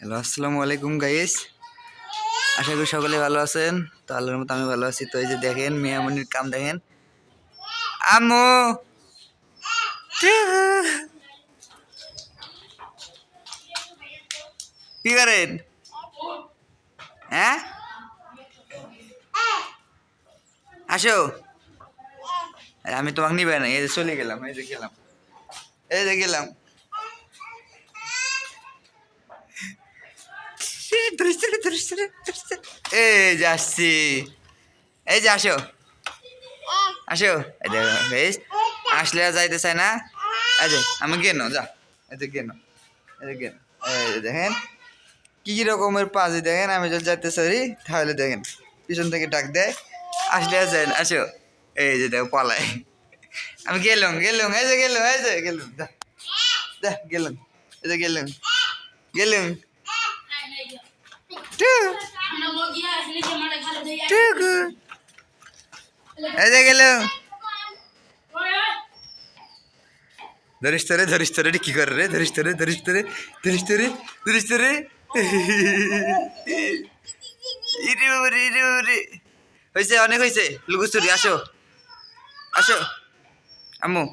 Hello, আসসালামু আলাইকুম guys. আশা করি সকলে ভালো আছেন। তো আল্লাহর মতো আমি ভালো আছি। তো এই যে দেখেন মিয়ামনির কাম দেখেন। আম্মু কি করেন? হ্যাঁ, আসো। আমি তোমাকে নিবে না, এই যে চলে গেলাম, এই যে গেলাম, এই যে গেলাম। এই যে আসছি, এই যে আসো, আসো। এই দেখো বেশ, আসলে আর যাইতে চায় না। এই যে আমি গেন যা, এই যে গেন, এই যে গেন, এই যে দেখেন কি রকমের পাজি দেখেন। আমি যদি যাইতে চাই তাহলে দেখেন পিছন থেকে ডাক দেয়, আসলে আর যায় না। আসো, এই যে দেখো পালাই। আমি গেলাম গেলাম, এই যে গেলাম, এই যে গেলাম, যা যা গেলাম, এই যে গেলাম গেলাম। এই যে গেলাম। ধরিস তোরে, ধরিস তোরে, কি করে রে? ধরিস তোরে, ধরিস তোরে, ধরিস তোরে, ধরিস তোরে। ইরে বাবারে, ইরে বাবারে। হয়েছে, অনেক হয়েছে লুকোচুরি। আসো, আসো আম্মু।